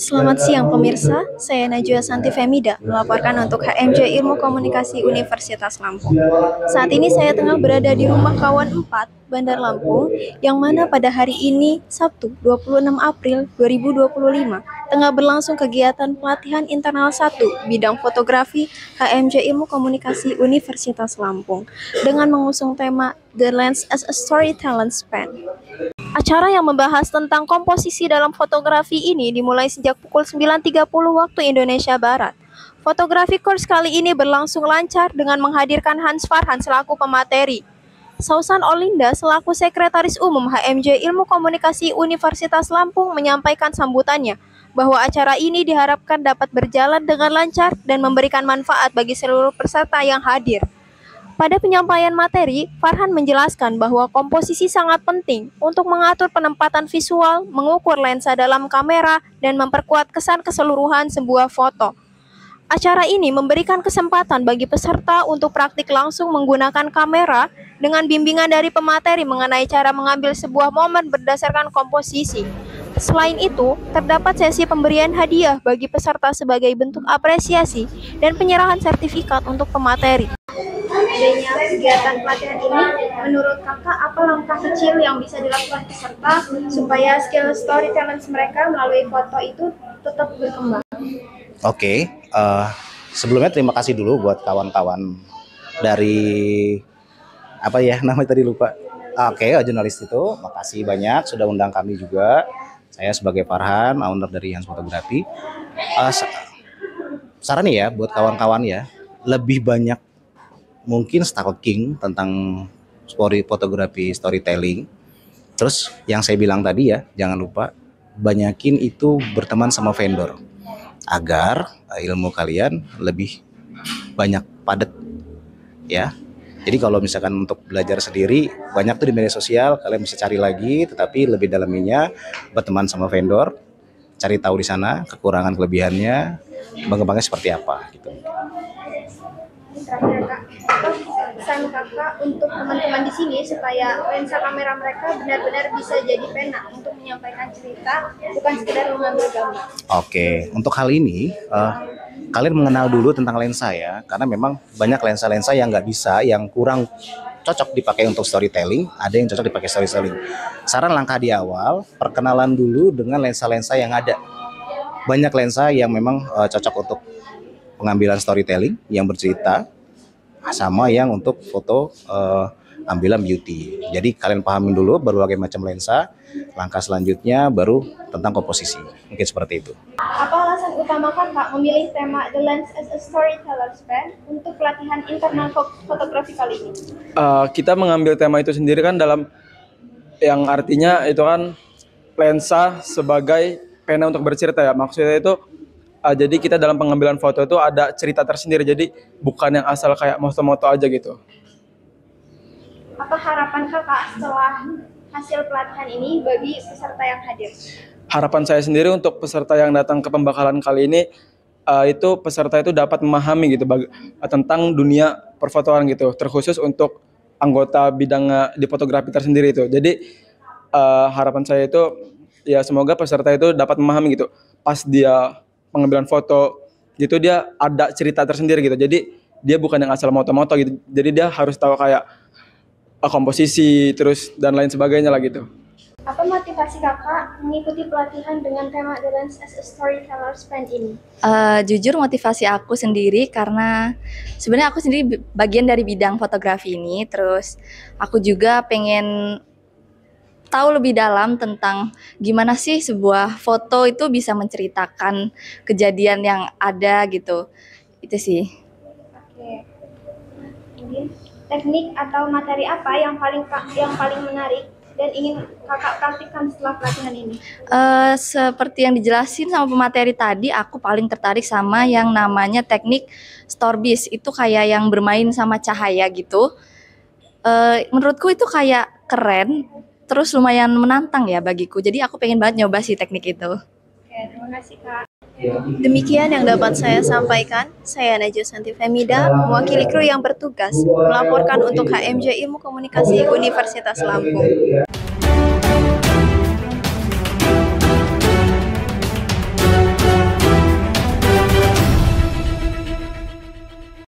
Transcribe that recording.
Selamat siang pemirsa, saya Najwa Santi Femida melaporkan untuk HMJ Ilmu Komunikasi Universitas Lampung. Saat ini saya tengah berada di Rumah Kawan 4, Bandar Lampung, yang mana pada hari ini, Sabtu 26 April 2025, tengah berlangsung kegiatan pelatihan internal 1 bidang fotografi HMJ Ilmu Komunikasi Universitas Lampung dengan mengusung tema The Lens as a Storytelling Span. Acara yang membahas tentang komposisi dalam fotografi ini dimulai sejak pukul 9.30 waktu Indonesia Barat. Fotografi course kali ini berlangsung lancar dengan menghadirkan Hans Farhan selaku pemateri. Sausan Olinda selaku Sekretaris Umum HMJ Ilmu Komunikasi Universitas Lampung menyampaikan sambutannya bahwa acara ini diharapkan dapat berjalan dengan lancar dan memberikan manfaat bagi seluruh peserta yang hadir. Pada penyampaian materi, Farhan menjelaskan bahwa komposisi sangat penting untuk mengatur penempatan visual, mengukur lensa dalam kamera, dan memperkuat kesan keseluruhan sebuah foto. Acara ini memberikan kesempatan bagi peserta untuk praktik langsung menggunakan kamera dengan bimbingan dari pemateri mengenai cara mengambil sebuah momen berdasarkan komposisi. Selain itu, terdapat sesi pemberian hadiah bagi peserta sebagai bentuk apresiasi dan penyerahan sertifikat untuk pemateri. Adanya kegiatan pelatihan ini, menurut kakak apa langkah kecil yang bisa dilakukan peserta supaya skill storytelling mereka melalui foto itu tetap berkembang? Oke, sebelumnya terima kasih dulu buat kawan-kawan dari apa ya namanya tadi lupa. Oke, jurnalis itu, makasih banyak sudah undang kami juga. Saya sebagai Farhan, owner dari Hans Fotografi. Saran ya buat kawan-kawan ya, lebih banyak mungkin stalking tentang fotografi storytelling. Terus yang saya bilang tadi ya, jangan lupa banyakin itu berteman sama vendor agar ilmu kalian lebih banyak padat ya. Jadi kalau misalkan untuk belajar sendiri banyak tuh di media sosial, kalian bisa cari lagi, tetapi lebih dalaminya berteman sama vendor, cari tahu di sana kekurangan kelebihannya, mengembangnya seperti apa gitu. Terakhir kak, pesan kakak untuk teman-teman di sini supaya lensa kamera mereka benar-benar bisa jadi pena untuk menyampaikan cerita, bukan sekedar mengambil gambar. Oke, untuk hal ini kalian mengenal dulu tentang lensa ya, karena memang banyak lensa-lensa yang nggak bisa, yang kurang cocok dipakai untuk storytelling, ada yang cocok dipakai storytelling. Saran langkah di awal, perkenalan dulu dengan lensa-lensa yang ada. Banyak lensa yang memang cocok untuk pengambilan storytelling yang bercerita, sama yang untuk foto ambilan beauty. Jadi kalian pahamin dulu berbagai macam lensa. Langkah selanjutnya baru tentang komposisi. Mungkin seperti itu. Apa alasan utama kakak memilih tema The Lens as a Storyteller Span untuk pelatihan internal fotografi kali ini? Kita mengambil tema itu sendiri kan dalam yang artinya itu kan lensa sebagai pena untuk bercerita ya. Maksudnya itu jadi kita dalam pengambilan foto itu ada cerita tersendiri, jadi bukan yang asal kayak moto-moto aja gitu. Apa harapan kakak setelah hasil pelatihan ini bagi peserta yang hadir? Harapan saya sendiri untuk peserta yang datang ke pembekalan kali ini, itu peserta itu dapat memahami gitu tentang dunia perfotoan gitu, terkhusus untuk anggota bidang di fotografi tersendiri itu. Jadi harapan saya itu ya semoga peserta itu dapat memahami gitu, pas dia pengambilan foto gitu dia ada cerita tersendiri gitu. Jadi dia bukan yang asal moto-moto gitu. Jadi dia harus tahu kayak komposisi terus dan lain sebagainya lah gitu. Apa motivasi kakak mengikuti pelatihan dengan tema The Lens as a Storyteller Span ini? Jujur motivasi aku sendiri karena sebenarnya aku sendiri bagian dari bidang fotografi ini. Terus aku juga pengen tahu lebih dalam tentang gimana sih sebuah foto itu bisa menceritakan kejadian yang ada gitu. Itu sih. Oke. Kemudian teknik atau materi apa yang paling menarik dan ingin kakak praktikkan setelah pelatihan ini? Seperti yang dijelasin sama pemateri tadi, aku paling tertarik sama yang namanya teknik Storbis. Itu kayak yang bermain sama cahaya gitu. Menurutku itu kayak keren. Terus lumayan menantang ya bagiku. Jadi aku pengen banget nyoba sih teknik itu. Oke, terima kasih Kak. Demikian yang dapat saya sampaikan. Saya Najwa Santi Femida, mewakili kru yang bertugas melaporkan untuk HMJ Ilmu Komunikasi Universitas Lampung.